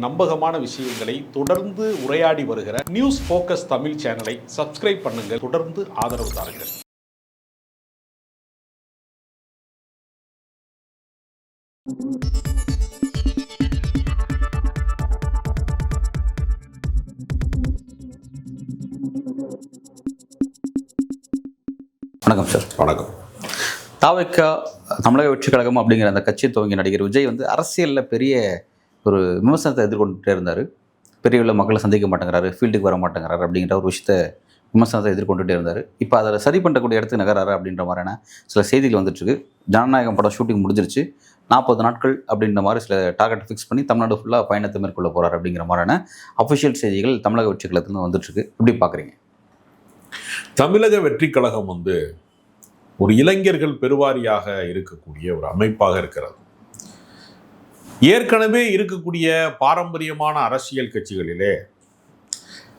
நம்பகமான விஷயங்களை தொடர்ந்து உரையாடி வருகிற நியூஸ் ஃபோக்கஸ் தமிழ் சேனலை சப்ஸ்கிரைப் பண்ணுங்க. தொடர்ந்து ஆதரவு தாருங்கள். வணக்கம் சார். வணக்கம். தாவேக்கா தமிழக வெற்றி கழகம் அப்படிங்கிற அந்த கட்சி துவங்கிய நடிகர் விஜய் அரசியலில் பெரிய ஒரு விமர்சனத்தை எதிர்கொண்டுட்டே இருந்தார். பெரிய உள்ள மக்களை சந்திக்க மாட்டேங்கிறாரு, ஃபீல்டுக்கு வர மாட்டேங்கிறாரு அப்படிங்கிற ஒரு விஷயத்தை விமர்சனத்தை எதிர்கொண்டுட்டே இருந்தார். இப்போ அதை சரி பண்ணக்கூடிய இடத்துக்கு நகராரு அப்படின்ற மாதிரியான சில செய்திகள் வந்துட்டுருக்கு. ஜனநாயகம் படம் ஷூட்டிங் முடிஞ்சிருச்சு, 40 நாட்கள் அப்படின்ற மாதிரி சில டார்கெட் ஃபிக்ஸ் பண்ணி தமிழ்நாடு ஃபுல்லாக பயணத்தை மேற்கொள்ள போகிறார் அப்படிங்கிற மாதிரியான அஃபிஷியல் செய்திகள் தமிழக வெற்றி கழகத்துலேருந்து வந்துட்டுருக்கு. எப்படி பார்க்குறீங்க? தமிழக வெற்றி கழகம் ஒரு இளைஞர்கள் பெருவாரியாக இருக்கக்கூடிய ஒரு அமைப்பாக இருக்கிறது. ஏற்கனவே இருக்கக்கூடிய பாரம்பரியமான அரசியல் கட்சிகளிலே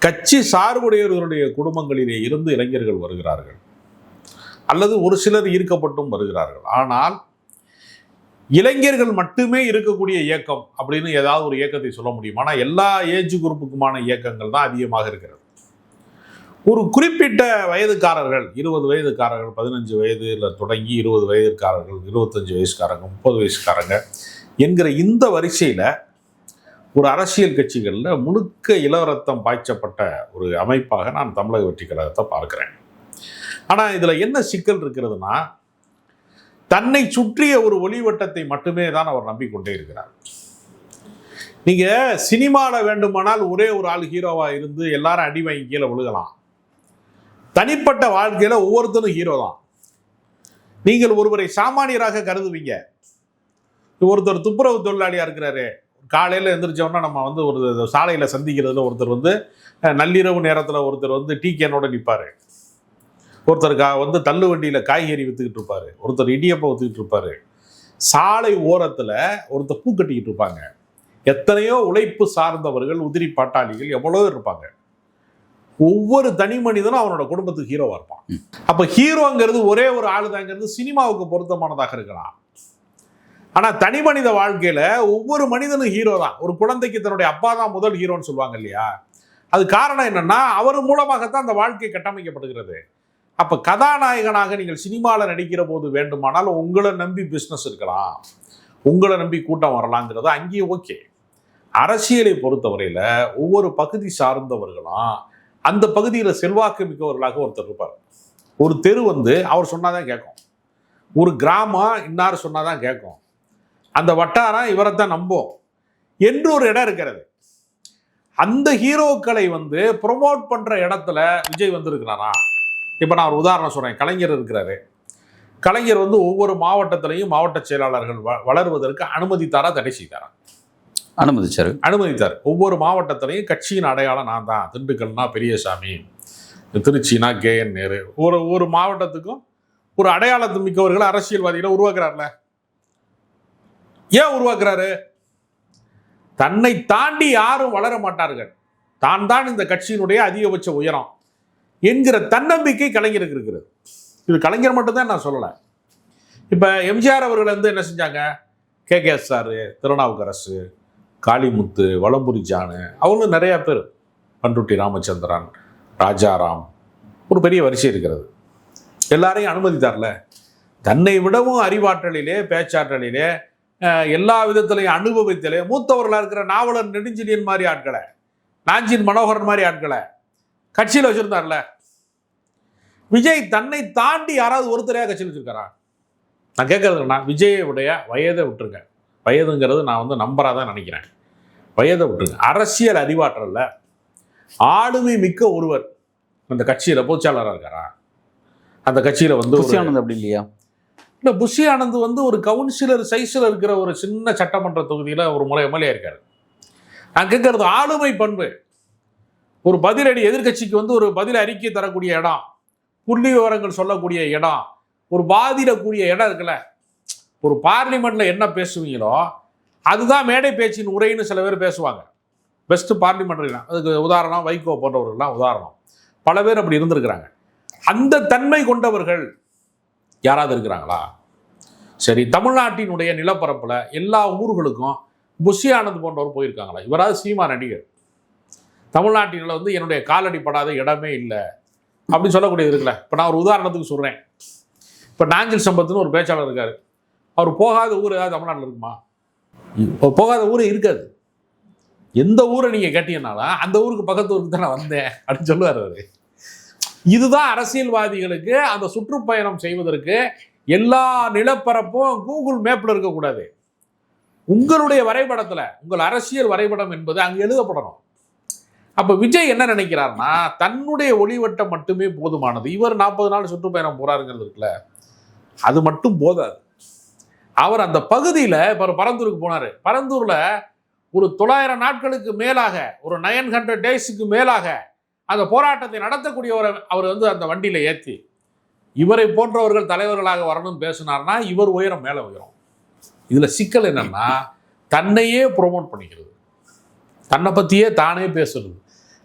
கட்சி சார்புடையவர்களுடைய குடும்பங்களிலே இருந்து இளைஞர்கள் வருகிறார்கள், அல்லது ஒரு சிலர் ஈர்க்கப்பட்டும் வருகிறார்கள். ஆனால் இளைஞர்கள் மட்டுமே இருக்கக்கூடிய இயக்கம் அப்படின்னு ஏதாவது ஒரு இயக்கத்தை சொல்ல முடியும். ஆனால் எல்லா ஏஜ் குரூப்புக்குமான இயக்கங்கள் தான் அதிகமாக இருக்கிறது. ஒரு குறிப்பிட்ட வயதுக்காரர்கள், 20 வயதுக்காரர்கள், 15 வயதில் தொடங்கி 20 வயதுக்காரர்கள், 25 வயசுக்காரங்க, 30 வயசுக்காரங்க என்கிற இந்த வரிசையில் ஒரு அரசியல் கட்சிகளில் முழுக்க இளரத்தம் பாய்ச்சப்பட்ட ஒரு அமைப்பாக நான் தமிழக வெற்றி கழகத்தை பார்க்கிறேன். ஆனால் இதில் என்ன சிக்கல் இருக்கிறதுனா, தன்னை சுற்றிய ஒரு ஒளிவட்டத்தை மட்டுமே தான் அவர் நம்பிக்கொண்டே இருக்கிறார். நீங்கள் சினிமாவில் வேண்டுமானால் ஒரே ஒரு ஆள் ஹீரோவாக இருந்து எல்லாரும் அடி வாங்கி கீழே விழுகலாம். தனிப்பட்ட வாழ்க்கையில் ஒவ்வொருத்தரும் ஹீரோ தான். நீங்கள் ஒருவரை சாமானியராக கருதுவீங்க. ஒருத்தர் துப்புரவு தொழிலாளியாக இருக்கிறாரு, காலையில் எழுந்திரிச்சோன்னா நம்ம ஒரு சாலையில் சந்திக்கிறதுல ஒருத்தர் நள்ளிரவு நேரத்தில் ஒருத்தர் டீ கேனோட நிற்பார், ஒருத்தர் தள்ளு வண்டியில் காய்கறி விற்றுக்கிட்டு இருப்பார், ஒருத்தர் இடியப்பம் விற்றுக்கிட்டு இருப்பார், சாலை ஓரத்தில் ஒருத்தர் பூ கட்டிக்கிட்டு இருப்பாங்க. எத்தனையோ உழைப்பு சார்ந்தவர்கள், உதிரி பாட்டாளிகள் எவ்வளோ இருப்பாங்க. ஒவ்வொரு தனி மனிதனும் அவனோட குடும்பத்துக்கு ஹீரோவாக இருப்பான். அப்போ ஹீரோங்கிறது ஒரே ஒரு ஆளுதாங்கிறது சினிமாவுக்கு பொருத்தமானதாக இருக்கலாம். ஆனால் தனி மனித வாழ்க்கையில் ஒவ்வொரு மனிதனும் ஹீரோ தான். ஒரு குழந்தைக்கு தன்னுடைய அப்பா தான் முதல் ஹீரோன்னு சொல்லுவாங்க இல்லையா? அது காரணம் என்னன்னா, அவர் மூலமாகத்தான் அந்த வாழ்க்கை கட்டமைக்கப்படுகிறது. அப்போ கதாநாயகனாக நீங்கள் சினிமாவில் நடிக்கிற போது வேண்டுமானால் உங்களை நம்பி பிஸ்னஸ் இருக்கலாம், உங்களை நம்பி கூட்டம் வரலாங்கிறது அங்கேயும் ஓகே. அரசியலை பொறுத்தவரையில் ஒவ்வொரு பகுதி சார்ந்தவர்களும் அந்த பகுதியில் செல்வாக்கு மிக்கவர்களாக ஒருத்தர் இருப்பார். ஒரு தெரு அவர் சொன்னாதான் கேட்கும், ஒரு கிராமம் இன்னார் சொன்னாதான் கேட்கும், அந்த வட்டாரம் இவரைத்தான் நம்பும் என்று ஒரு இடம் இருக்கிறது. அந்த ஹீரோக்களை ப்ரொமோட் பண்ற இடத்துல விஜய் இருக்கிறாரா? இப்போ நான் ஒரு உதாரணம் சொல்றேன். கலைஞர் இருக்கிறாரு. கலைஞர் ஒவ்வொரு மாவட்டத்திலையும் மாவட்ட செயலாளர்கள் வளருவதற்கு அனுமதித்தாரா, தடை செய்தாரா? அனுமதித்தார். ஒவ்வொரு மாவட்டத்திலையும் கட்சியின் அடையாளம் நான் தான். திண்டுக்கல்னா பெரியசாமி, திருச்சினா KN நேரு. ஒரு மாவட்டத்துக்கும் ஒரு அடையாளத்து மிக்கவர்கள் அரசியல்வாதிகளை உருவாக்குறாருல. ஏன் உருவாக்குறாரு? தன்னை தாண்டி யாரும் வளர மாட்டார்கள், தான் தான் இந்த கட்சியினுடைய அதிகபட்ச உயரம் என்கிற தன்னம்பிக்கை கலைஞருக்கு இருக்கிறது. இது கலைஞர் மட்டும்தான் நான் சொல்லலை. இப்போ எம்ஜிஆர் அவர்கள் என்ன செஞ்சாங்க? KKSR, திருநாவுக்கரசு, காளிமுத்து, வலம்புரி ஜானு, அவங்களும் நிறையா பேர், பண்ருட்டி ராமச்சந்திரன், ராஜாராம், ஒரு பெரிய வரிசை இருக்கிறது. எல்லாரையும் அனுமதித்தார்ல. தன்னை விடவும் அறிவாற்றலிலே, பேச்சாற்றலிலே, எல்லா விதத்திலையும் அனுபவத்திலே மூத்தவர்களாக இருக்கிற நாவலர் நெடுஞ்செழியன் மாதிரி ஆட்களை, நாஞ்சின் மனோகரன் மாதிரி ஆட்களை கட்சியில் வச்சிருந்தார்ல. விஜய் தன்னை தாண்டி யாராவது ஒருத்தரையாக கட்சியில் வச்சிருக்காரா? நான் கேட்கறதுன்னா, விஜயுடைய வயதை விட்டுருங்க. வயதுங்கிறது நான் நம்பராக தான் நினைக்கிறேன். வயதை விட்டுருங்க. அரசியல் அறிவாற்றல்ல ஆளுமை மிக்க ஒருவர் அந்த கட்சியில் பொதுச்செயலாளராக இருக்காரா? அந்த கட்சியில் புஷி ஆனந்த் அப்படி இல்லையா? இல்லை, புஷி ஆனந்த் ஒரு கவுன்சிலர் சைஸில் இருக்கிற ஒரு சின்ன சட்டமன்ற தொகுதியில் ஒரு முறை MLA இருக்காரு. நான் கேட்கறது ஆளுமை பண்பு. ஒரு பதிலடி எதிர்கட்சிக்கு ஒரு பதில் அறிக்கை தரக்கூடிய இடம், புள்ளி விவரங்கள் சொல்லக்கூடிய இடம், ஒரு பாதிடக்கூடிய இடம் இருக்குல்ல. ஒரு பார்லிமெண்ட்ல என்ன பேசுவீங்களோ அதுதான் மேடை பேச்சின் உரைன்னு சில பேர் பேசுவாங்க. பெஸ்ட் பார்லிமெண்ட்ரிலாம், அதுக்கு உதாரணம் வைகோ போன்றவர்கள்லாம் உதாரணம். பல பேர் அப்படி இருந்திருக்கிறாங்க. அந்த தன்மை கொண்டவர்கள் யாராவது இருக்கிறாங்களா? சரி, தமிழ்நாட்டினுடைய நிலப்பரப்பில் எல்லா ஊர்களுக்கும் புஷி ஆனந்த் போன்றவர் போயிருக்காங்களா? இவராது சினிமா நடிகர், தமிழ்நாட்டில் வந்து என்னுடைய காலடி படாத இடமே இல்லை அப்படின்னு சொல்லக்கூடியது இருக்குல்ல. இப்போ நான் ஒரு உதாரணத்துக்கு சொல்கிறேன். இப்போ நாஞ்சில் சம்பத்துன்னு ஒரு பேச்சாளர் இருக்கார். அவர் போகாத ஊர் ஏதாவது தமிழ்நாட்டில் இருக்குமா? போகாத ஊரே இருக்காது. எந்த ஊரை நீங்கள் கேட்டீங்கன்னாலும் அந்த ஊருக்கு பக்கத்து ஊருக்கு தான் நான் வந்தேன் அப்படின்னு சொல்லுவார் அவர். இதுதான் அரசியல்வாதிகளுக்கு அந்த சுற்றுப்பயணம் செய்வதற்கு எல்லா நிலப்பரப்பும் கூகுள் மேப்பில் இருக்கக்கூடாது. உங்களுடைய வரைபடத்தில், உங்கள் அரசியல் வரைபடம் என்பது அங்கே எழுதப்படணும். அப்போ விஜய் என்ன நினைக்கிறார்னா, தன்னுடைய ஒளிவட்டம் மட்டுமே போதுமானது. இவர் 40 நாள் சுற்றுப்பயணம் போறாருங்கிறது இருக்குல்ல, அது மட்டும் போதாது. அவர் அந்த பகுதியில் இப்போ பரந்தூருக்கு போனார். பரந்தூரில் ஒரு 900 நாட்களுக்கு மேலாக, ஒரு 900 டேஸுக்கு மேலாக அந்த போராட்டத்தை நடத்தக்கூடியவரை அவர் வந்து அந்த வண்டியில் ஏற்றி இவரை போன்றவர்கள் தலைவர்களாக வரணும்னு பேசினார்னா இவர் உயரம் மேலே உயரும். இதில் சிக்கல் என்னன்னா, தன்னையே ப்ரொமோட் பண்ணிக்கிறது, தன்னை பற்றியே தானே பேசுறது.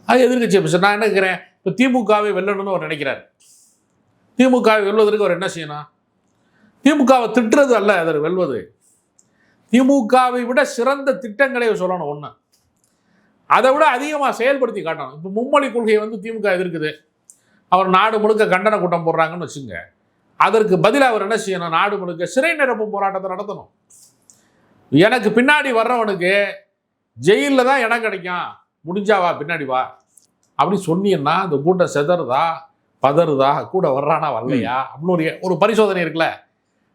அது எதிர்கட்சியை பேச. நான் என்ன கேட்குறேன், இப்போ திமுகவை வெல்லணும்னு அவர் நினைக்கிறார். திமுகவை வெல்வதற்கு அவர் என்ன செய்யணும்? திமுகவை திட்டுறது அல்ல அதை வெல்வது. திமுகவை விட சிறந்த திட்டங்களை சொல்லணும். ஒன்று, அதை விட அதிகமாக செயல்படுத்தி காட்டணும். இப்போ மும்மொழி கொள்கையை வந்து திமுக எதிர்க்குது. அவர் நாடு முழுக்க கண்டன கூட்டம் போடுறாங்கன்னு வச்சுங்க. அதற்கு பதிலாக அவர் என்ன செய்யணும்? நாடு முழுக்க சிறை நிரப்பும் போராட்டத்தை நடத்தணும். எனக்கு பின்னாடி வர்றவனுக்கு ஜெயிலில் தான் இடம் கிடைக்கும், முடிஞ்சா வா, பின்னாடி வா அப்படின்னு சொன்னீங்கன்னா அந்த கூட்டம் செதறுதா பதறுதா, கூட வர்றானா வரலையா அப்படின்னு ஒரு பரிசோதனை இருக்குல்ல.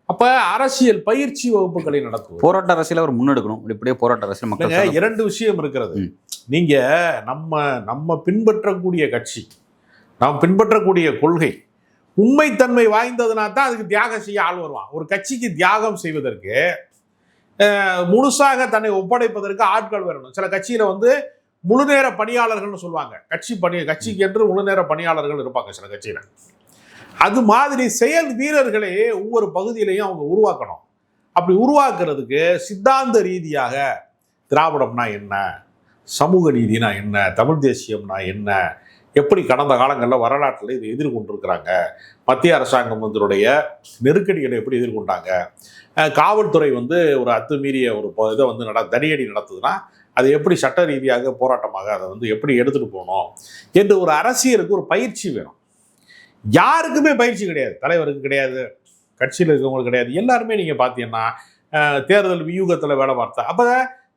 அப்போ அரசியல் பயிற்சி வகுப்புகளை நடத்தும். போராட்ட அரசியல் அவர் முன்னெடுக்கணும். இப்படியே போராட்ட அரசியல் மக்கள் 2 விஷயம் இருக்கிறது. நீங்க நம்ம பின்பற்றக்கூடிய கட்சி, நாம் பின்பற்றக்கூடிய கொள்கை உண்மைத்தன்மை வாய்ந்ததுனா தான் அதுக்கு தியாகம் செய்ய ஆள் வருவான். ஒரு கட்சிக்கு தியாகம் செய்வதற்கு, முழுசாக தன்னை ஒப்படைப்பதற்கு ஆட்கள் வரணும். சில கட்சியில வந்து முழுநேர பணியாளர்கள்னு சொல்லுவாங்க. கட்சிக்கு என்று முழுநேர பணியாளர்கள் இருப்பாங்க சில கட்சியில. அது மாதிரி செயல் வீரர்களே ஒவ்வொரு பகுதியிலையும் அவங்க உருவாக்கணும். அப்படி உருவாக்குறதுக்கு சித்தாந்த ரீதியாக திராவிடம்னா என்ன, சமூக நீதினா என்ன, தமிழ் தேசியம்னா என்ன, எப்படி கடந்த காலங்களில் வரலாற்றில் இதை எதிர்கொண்டிருக்கிறாங்க, மத்திய அரசாங்கம் இதனுடைய நெருக்கடிகளை எப்படி எதிர்கொண்டாங்க, காவல்துறை வந்து ஒரு அத்துமீறிய ஒரு இதை வந்து தடியடி நடத்துதுன்னா அதை எப்படி சட்ட ரீதியாக போராட்டமாக அதை வந்து எப்படி எடுத்துகிட்டு போகணும் என்று ஒரு அரசியலுக்கு ஒரு பயிற்சி வேணும். யாருக்குமே பயிற்சி கிடையாது. தலைவருக்கு கிடையாது, கட்சியில் இருக்கவங்களுக்கு கிடையாது. எல்லாருமே நீங்கள் பார்த்தீங்கன்னா தேர்தல் வியூகத்தில் வேலை பார்த்தா. அப்போ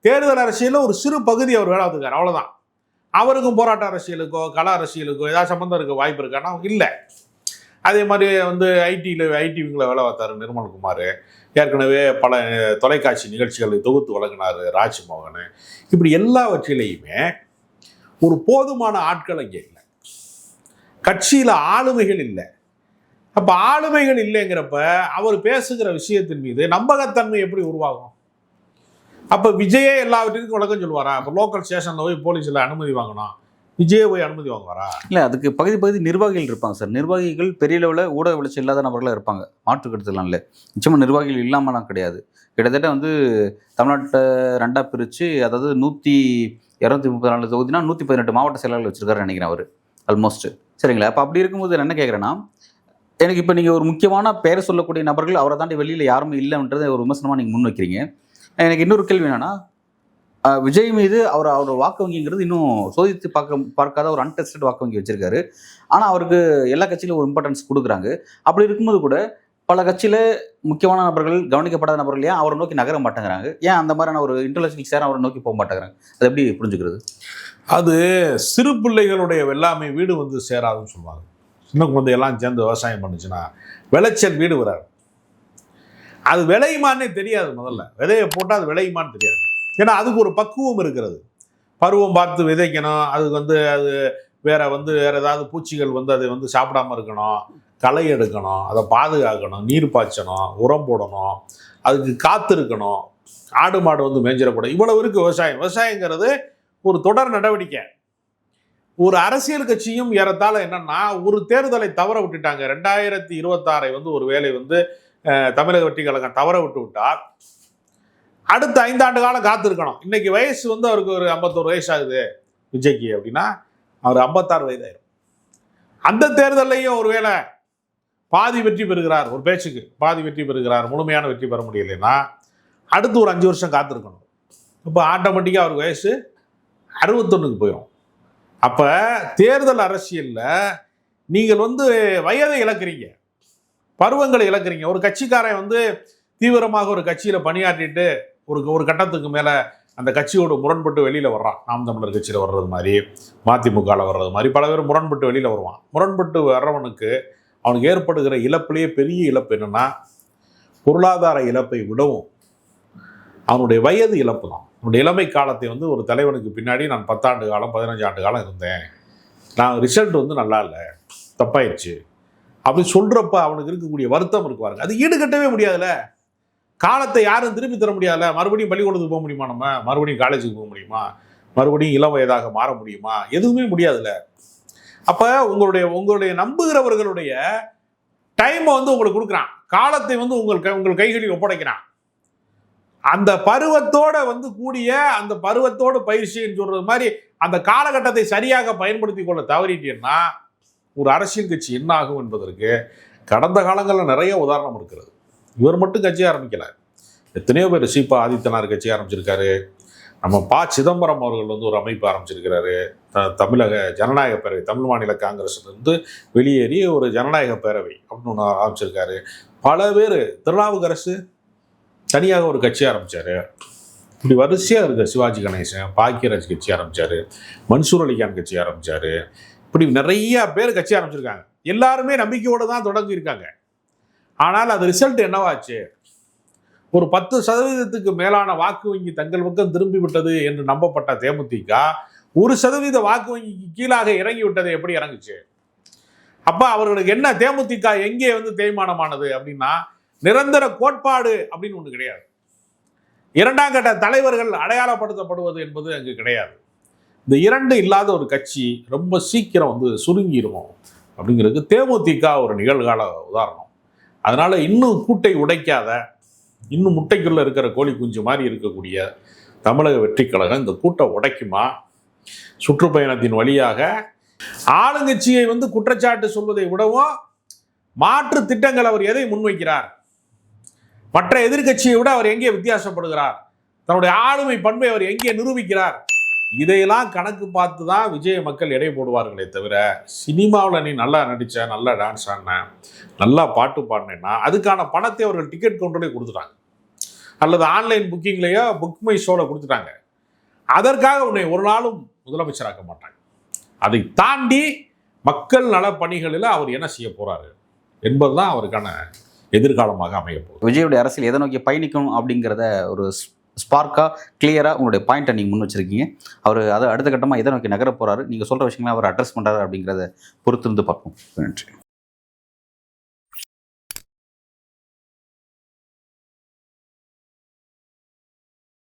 தேர்தல் அரசியலில் ஒரு சிறு பகுதி அவர் வேலை பார்த்துக்கார், அவ்வளோதான். அவருக்கும் போராட்ட அரசியலுக்கோ கல அரசியலுக்கோ ஏதாவது சம்மந்தம் இருக்க வாய்ப்பு இருக்கான்னா இல்லை. அதே மாதிரி வந்து ஐடி விங்கில் வேலை பார்த்தார் நிர்மல்குமார். ஏற்கனவே பல தொலைக்காட்சி நிகழ்ச்சிகளை தொகுத்து வழங்கினார் ராஜ்மோகன். இப்படி எல்லாவற்றிலையுமே ஒரு போதுமான ஆட்கள் அங்கே இல்லை. கட்சியில் ஆளுமைகள் இல்லை. அப்போ ஆளுமைகள் இல்லைங்கிறப்ப அவர் பேசுகிற விஷயத்தின் மீது நம்பகத்தன்மை எப்படி உருவாகும்? அப்போ விஜயே எல்லாவற்றிற்கும் விளக்கம் சொல்லுவாரா? அப்போ லோக்கல் ஸ்டேஷனில் போய் போலீஸில் அனுமதி வாங்கணும், விஜயை போய் அனுமதி வாங்குவாரா? இல்லை, அதுக்கு பகுதி நிர்வாகிகள் இருப்பாங்க சார். நிர்வாகிகள் பெரிய அளவில் ஊடக வளர்ச்சி இல்லாத நபர்களாக இருப்பாங்க, மாற்று கருத்துலாம் இல்லை. நிச்சயமாக நிர்வாகிகள் இல்லாமலாம் கிடையாது. கிட்டத்தட்ட வந்து தமிழ்நாட்டை 2ஆக பிரித்து, அதாவது 234 தொகுதினா 118 மாவட்ட செயலாளர்கள் வச்சுருக்காரு நினைக்கிறேன் அவர் ஆல்மோஸ்ட். சரிங்களா? அப்போ அப்படி இருக்கும்போது என்ன கேட்குறேன்னா, எனக்கு இப்போ நீங்கள் ஒரு முக்கியமான பெயரை சொல்லக்கூடிய நபர்கள் அவரை தாண்டி வெளியில் யாருமே இல்லைன்றதை ஒரு விமர்சனமாக நீங்கள் முன் வைக்கிறீங்க. எனக்கு இன்னொரு கேள்வி என்னன்னா, விஜய் மீது அவரோட வாக்கு வங்கிங்கிறது இன்னும் சோதித்து பார்க்காத ஒரு அன்டெஸ்டட் வாக்கு வங்கி வச்சிருக்காரு. ஆனால் அவருக்கு எல்லா கட்சியிலும் ஒரு இம்பார்ட்டன்ஸ் கொடுக்குறாங்க. அப்படி இருக்கும்போது கூட பல கட்சியில் முக்கியமான நபர்கள், கவனிக்கப்படாத நபர்கள் ஏன் அவரை நோக்கி நகர மாட்டேங்கிறாங்க? ஏன் அந்த மாதிரியான ஒரு இன்டெலெக்சுவல் சேர அவரை நோக்கி போக மாட்டேங்கிறாங்க? அது எப்படி புரிஞ்சுக்கிறது? அது சிறு பிள்ளைகளுடைய வெள்ளாமை வீடு வந்து சேராதுன்னு சொல்லுவாங்க. சின்ன குழந்தையெல்லாம் சேர்ந்து விவசாயம் பண்ணுச்சுன்னா விளைச்சல் வீடு வராது. அது விளையுமானே தெரியாது. முதல்ல விதையை போட்டால் அது விளையுமான்னு தெரியாது. ஏன்னா அதுக்கு ஒரு பக்குவம் இருக்கிறது. பருவம் பார்த்து விதைக்கணும். அதுக்கு வந்து அது வேற ஏதாவது பூச்சிகள் வந்து அதை வந்து சாப்பிடாம இருக்கணும், களை எடுக்கணும், அதை பாதுகாக்கணும், நீர் பாய்ச்சணும், உரம் போடணும், அதுக்கு காத்து இருக்கணும், ஆடு மாடு வந்து மேய்ஞ்சிடக்கூடாது. இவ்வளவு இருக்கு விவசாயம். விவசாயங்கிறது ஒரு தொடர் நடவடிக்கை. ஒரு அரசியல் கட்சியும் ஏறத்தாழ என்னன்னா, ஒரு தேர்தலை தவற விட்டுட்டாங்க. 2026 வந்து ஒரு வேலை வந்து தமிழக வெற்றி கழகம் தவற விட்டால் அடுத்த 5 ஆண்டு காலம் காத்திருக்கணும். இன்னைக்கு வயசு வந்து அவருக்கு ஒரு 51 வயசு ஆகுது விஜய்க்கு அப்படின்னா, அவர் 56 வயதாயிரும். அந்த தேர்தலையும் ஒரு வேளை பாதி வெற்றி பெறுகிறார், ஒரு பேச்சுக்கு பாதி வெற்றி பெறுகிறார், முழுமையான வெற்றி பெற முடியலைன்னா அடுத்து ஒரு 5 வருஷம் காத்திருக்கணும். இப்போ ஆட்டோமேட்டிக்காக அவருக்கு வயசு 61க்கு போயிடும். அப்போ தேர்தல் அரசியலில் நீங்கள் வந்து வயதை இழக்கிறீங்க, பருவங்களை இழக்கிறீங்க. ஒரு கட்சிக்காரன் வந்து தீவிரமாக ஒரு கட்சியில் பணியாற்றிட்டு ஒரு கட்டத்துக்கு மேலே அந்த கட்சியோடு முரண்பட்டு வெளியில் வர்றான். நாம் தமிழர் கட்சியில் வர்றது மாதிரி, மதிமுகவில் வர்றது மாதிரி பல பேர் முரண்பட்டு வெளியில் வருவான். முரண்பட்டு வர்றவனுக்கு அவனுக்கு ஏற்படுகிற இழப்பிலேயே பெரிய இழப்பு என்னென்னா, பொருளாதார இழப்பை விடவும் அவனுடைய வயது இழப்பு தான். அவனுடைய இளமை காலத்தை வந்து ஒரு தலைவனுக்கு பின்னாடி நான் 10 ஆண்டு காலம் 15 ஆண்டு காலம் இருந்தேன், நான் ரிசல்ட் வந்து நல்லா இல்லை, தப்பாயிடுச்சு அப்படின்னு சொல்கிறப்ப அவனுக்கு இருக்கக்கூடிய வருத்தம் இருக்கு பாருங்க, அது ஈடுகட்டவே முடியாதுல்ல. காலத்தை யாரும் திருப்பி தர முடியாதுல்ல. மறுபடியும் பள்ளிக்கூடத்துக்கு போக முடியுமா, நம்ம மறுபடியும் காலேஜுக்கு போக முடியுமா, மறுபடியும் இளம் வயதாக மாற முடியுமா, எதுவுமே முடியாதுல்ல. அப்போ உங்களுடைய நம்புகிறவர்களுடைய டைமை வந்து உங்களுக்கு கொடுக்குறான், காலத்தை வந்து உங்கள் கைகளில் ஒப்படைக்கிறான். அந்த பருவத்தோட வந்து கூடிய அந்த பருவத்தோடு பயிற்சின்னு சொல்றது மாதிரி அந்த காலகட்டத்தை சரியாக பயன்படுத்தி கொள்ள தவறிட்டீங்கன்னா ஒரு அரசியல் கட்சி என்ன ஆகும் என்பதற்கு கடந்த காலங்களில் நிறைய உதாரணம் இருக்கிறது. இவர் மட்டும் கட்சி ஆரம்பிக்கல, எத்தனையோ பேர். சீபா ஆதித்தனார் கட்சி ஆரம்பிச்சிருக்காரு, நம்ம சிதம்பரம் அவர்கள் வந்து ஒரு அமைப்பு ஆரம்பிச்சிருக்கிறாரு, தமிழக ஜனநாயக பேரவை, தமிழ் மாநில காங்கிரஸ்லேருந்து வெளியேறி ஒரு ஜனநாயக பேரவை அப்படின்னு ஒன்று ஆரம்பிச்சிருக்காரு. பல பேர், திருநாவுக்கரசு தனியாக ஒரு கட்சி ஆரம்பித்தார். இப்படி வரிசையாக இருக்குது. சிவாஜி கணேசன் பாக்கியராஜ் கட்சி ஆரம்பித்தார், மன்சூர் அலிகான் கட்சி ஆரம்பித்தார். இப்படி நிறைய பேர் கட்சி ஆரம்பிச்சிருக்காங்க. எல்லாருமே நம்பிக்கையோடு தான் தொடங்கியிருக்காங்க. ஆனால் அது ரிசல்ட் என்னவாச்சு? ஒரு 10% மேலான வாக்கு வங்கி தங்கள் பக்கம் திரும்பி விட்டது என்று நம்பப்பட்ட தேமுதிக 1% வாக்கு வங்கிக்கு கீழாக இறங்கி விட்டது. எப்படி இறங்குச்சு? அப்ப அவர்களுக்கு என்ன, தேமுதிக எங்கே வந்து தேய்மானமானது அப்படின்னா, நிரந்தர கோட்பாடு அப்படின்னு ஒன்று கிடையாது. 2ஆம் கட்ட தலைவர்கள் அடையாளப்படுத்தப்படுவது என்பது அங்கு கிடையாது. இந்த 2 இல்லாத ஒரு கட்சி ரொம்ப சீக்கிரம் வந்து சுருங்கிடும் அப்படிங்கிறதுக்கு தேமுதிக ஒரு நிகழ்கால உதாரணம். அதனால இன்னும் கூட்டை உடைக்காத, இன்னும் முட்டைக்குள்ள இருக்கிற கோழி குஞ்சு மாதிரி இருக்கக்கூடிய தமிழக வெற்றி கழகம் இந்த கூட்டை உடைக்குமா? சுற்றுப்பயணத்தின் வழியாக ஆளுங்கட்சியை வந்து குற்றச்சாட்டு சொல்வதை விடவும் மாற்று திட்டங்கள் அவர் எதை முன்வைக்கிறார், மற்ற எதிர்கட்சியை விட அவர் எங்கே வித்தியாசப்படுகிறார், தன்னுடைய ஆளுமை பண்பை அவர் எங்கே நிரூபிக்கிறார், இதையெல்லாம் கணக்கு பார்த்து தான் விஜய மக்கள் எடை போடுவார்களே தவிர, சினிமாவில் நீ நல்லா நடித்த, நல்லா டான்ஸ் ஆடின, நல்லா பாட்டு பாடினேன்னா அதுக்கான பணத்தை அவர்கள் டிக்கெட் கவுண்டர்லேயே கொடுத்துட்டாங்க, அல்லது ஆன்லைன் புக்கிங்லேயோ புக் மை ஷோவில் கொடுத்துட்டாங்க. அதற்காக உன்னை ஒரு நாளும் முதலமைச்சராக்க மாட்டாங்க. அதை தாண்டி மக்கள் நல பணிகளில் அவர் என்ன செய்ய போறாரு என்பதுதான் அவருக்கான எதிர்காலமாக அமைய போகுது. விஜயுடைய அரசியல் எதை நோக்கி பயணிக்கும் அப்படிங்கிறத ஒரு ஸ்பார்க்காக கிளியராக உங்களுடைய பாயிண்ட்டை நீங்கள் முன் வச்சிருக்கீங்க. அவர் அதை அடுத்த கட்டமாக எதை நோக்கி நகர போகிறாரு, நீங்கள் சொல்கிற விஷயங்களை அவர் அட்ரஸ் பண்ணுறாரு அப்படிங்கிறத பொறுத்திருந்து பார்ப்போம். நன்றி.